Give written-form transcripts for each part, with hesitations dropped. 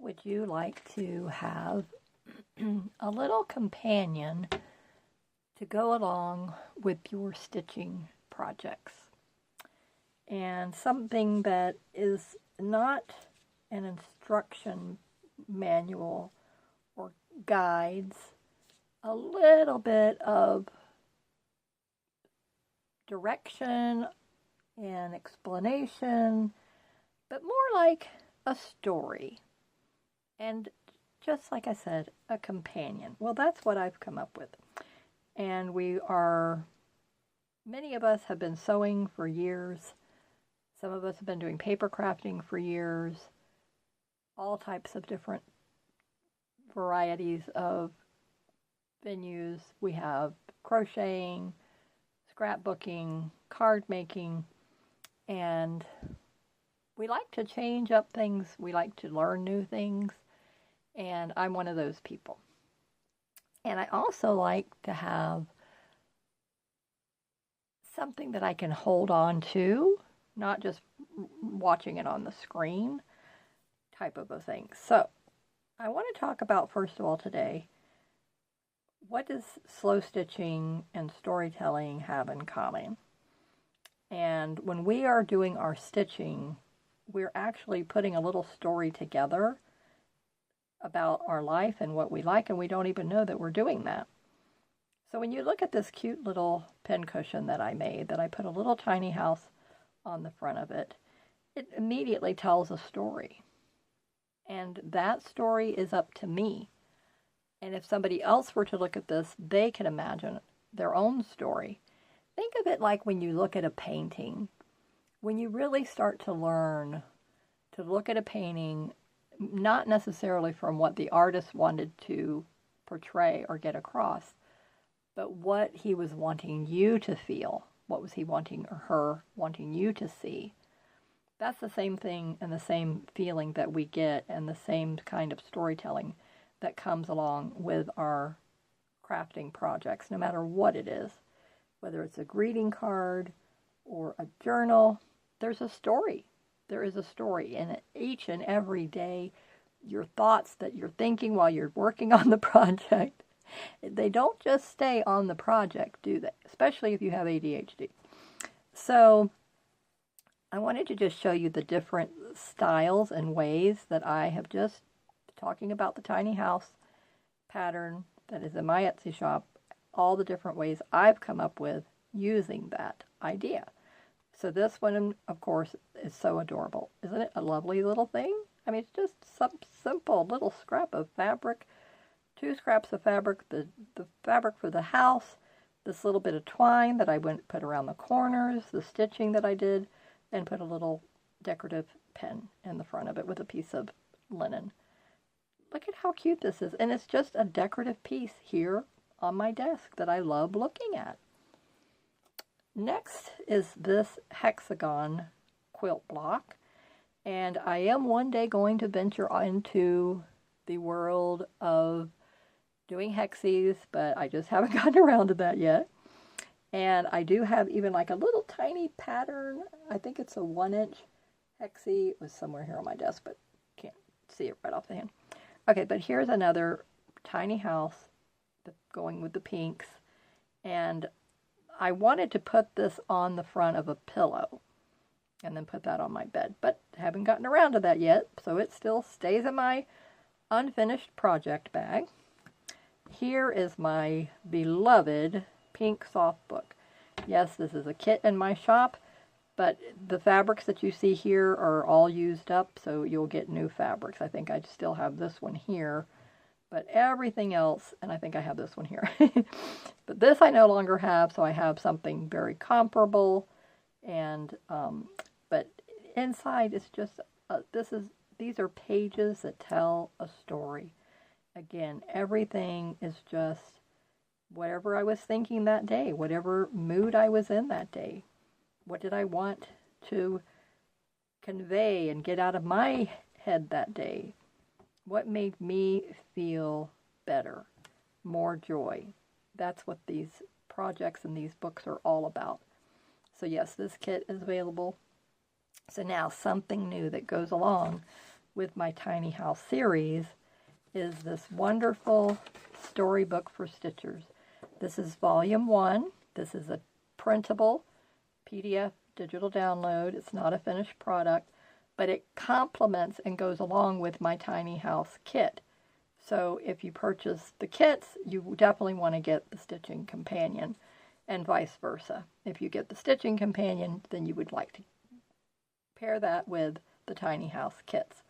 Would you like to have a little companion to go along with your stitching projects? And something that is not an instruction manual or guides, a little bit of direction and explanation, but more like a story. And just like I said, a companion. Well, that's what I've come up with. And many of us have been sewing for years. Some of us have been doing paper crafting for years. All types of different varieties of venues. We have crocheting, scrapbooking, card making, and we like to change up things. We like to learn new things. And I'm one of those people. And I also like to have something that I can hold on to, not just watching it on the screen type of a thing. So I want to talk about, first of all today, what does slow stitching and storytelling have in common? And when we are doing our stitching, we're actually putting a little story together about our life and what we like, and we don't even know that we're doing that. So when you look at this cute little pincushion that I made, that I put a little tiny house on the front of it, it immediately tells a story. And that story is up to me. And if somebody else were to look at this, they can imagine their own story. Think of it like when you look at a painting. When you really start to learn to look at a painting, not necessarily from what the artist wanted to portray or get across, but what he was wanting you to feel. What was he wanting, or her wanting you to see? That's the same thing and the same feeling that we get, and the same kind of storytelling that comes along with our crafting projects, no matter what it is. Whether it's a greeting card or a journal, there's a story. There is a story in it. Each and every day, your thoughts that you're thinking while you're working on the project, they don't just stay on the project, do they? Especially if you have ADHD. So I wanted to just show you the different styles and ways that I have just talking about the tiny house pattern that is in my Etsy shop, all the different ways I've come up with using that idea. So this one, of course, is so adorable. Isn't it a lovely little thing? I mean, it's just some simple little scrap of fabric, 2 scraps of fabric, the fabric for the house, this little bit of twine that I put around the corners, the stitching that I did, and put a little decorative pen in the front of it with a piece of linen. Look at how cute this is. And it's just a decorative piece here on my desk that I love looking at. Next is this hexagon quilt block. And I am one day going to venture into the world of doing hexies, but I just haven't gotten around to that yet. And I do have even like a little tiny pattern. I think it's a 1-inch hexie. It was somewhere here on my desk, but can't see it right off the hand. Okay, but here's another tiny house going with the pinks. And I wanted to put this on the front of a pillow and then put that on my bed, but haven't gotten around to that yet, so it still stays in my unfinished project bag. Here is my beloved pink soft book. Yes, this is a kit in my shop, but the fabrics that you see here are all used up, so you'll get new fabrics. I think I still have this one here, but everything else, and I think I have this one here. But this I no longer have, so I have something very comparable. And but inside it's just these are pages that tell a story. Again, everything is just whatever I was thinking that day, whatever mood I was in that day. What did I want to convey and get out of my head that day? What made me feel better, more joy? That's what these projects and these books are all about. So yes, this kit is available. So now something new that goes along with my tiny house series is this wonderful storybook for stitchers. This is volume 1. This is a printable PDF digital download. It's not a finished product, but it complements and goes along with my tiny house kit. So if you purchase the kits, you definitely want to get the Stitching Companion, and vice versa. If you get the Stitching Companion, then you would like to pair that with the tiny house kits.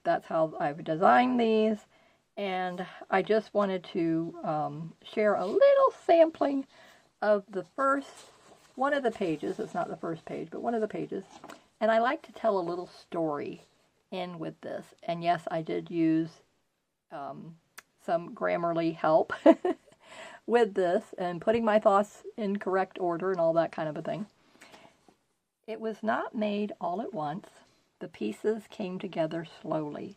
That's how I've designed these, and I just wanted to share a little sampling of the first one of the pages. It's not the first page, but one of the pages. And I like to tell a little story in with this. And yes, I did use some Grammarly help with this and putting my thoughts in correct order and all that kind of a thing. It was not made all at once. The pieces came together slowly,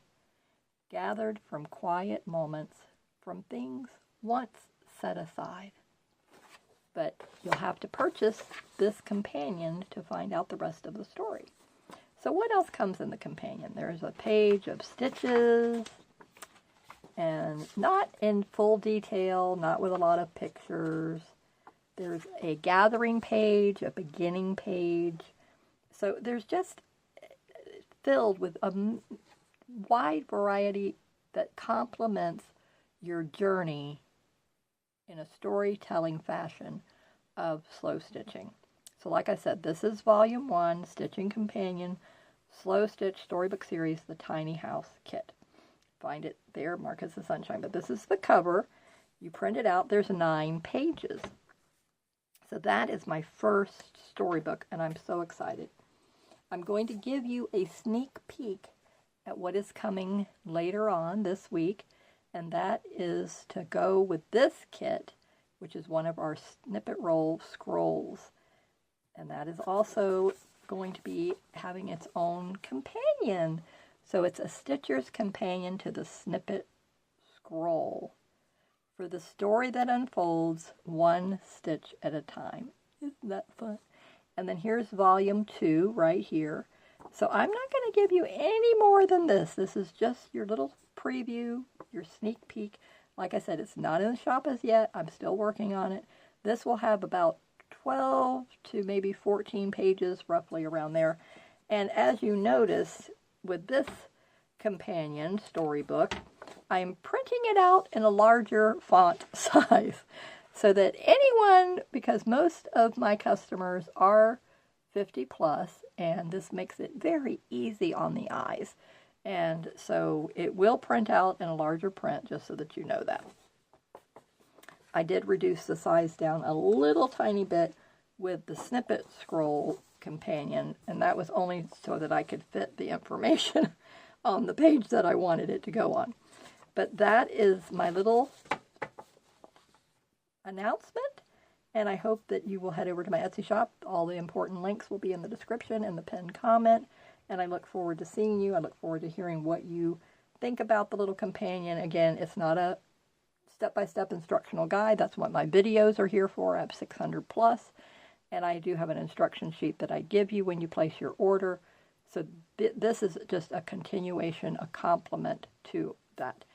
gathered from quiet moments, from things once set aside. But you'll have to purchase this companion to find out the rest of the story. So what else comes in the companion? There's a page of stitches, and not in full detail, not with a lot of pictures. There's a gathering page, a beginning page. So there's just filled with a wide variety that complements your journey in a storytelling fashion of slow stitching. So like I said, this is volume 1, Stitching Companion, Slow Stitch Storybook Series, The Tiny House Kit. Find it there, Marcus the Sunshine. But this is the cover. You print it out. There's 9 pages. So that is my first storybook, and I'm so excited. I'm going to give you a sneak peek at what is coming later on this week, and that is to go with this kit, which is one of our Snippet Roll scrolls. And that is also going to be having its own companion. So it's a Stitcher's Companion to the Snippet Scroll for the story that unfolds one stitch at a time. Isn't that fun? And then here's volume 2 right here. So I'm not going to give you any more than this. This is just your little preview, your sneak peek. Like I said, it's not in the shop as yet. I'm still working on it. This will have about 12 to maybe 14 pages, roughly around there. And as you notice, with this companion storybook, I'm printing it out in a larger font size so that anyone, because most of my customers are 50 plus, and this makes it very easy on the eyes. And so it will print out in a larger print, just so that you know that. I did reduce the size down a little tiny bit with the Snippet Scroll Companion, and that was only so that I could fit the information on the page that I wanted it to go on. But that is my little announcement, and I hope that you will head over to my Etsy shop. All the important links will be in the description and the pinned comment, and I look forward to seeing you. I look forward to hearing what you think about the little companion. Again, it's not a step-by-step instructional guide. That's what my videos are here for. I have 600 plus, and I do have an instruction sheet that I give you when you place your order. So this is just a continuation, a complement to that.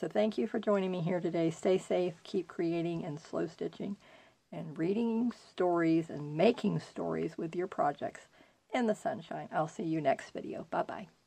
So thank you for joining me here today. Stay safe, keep creating and slow stitching, and reading stories and making stories with your projects in the sunshine. I'll see you next video. Bye-bye.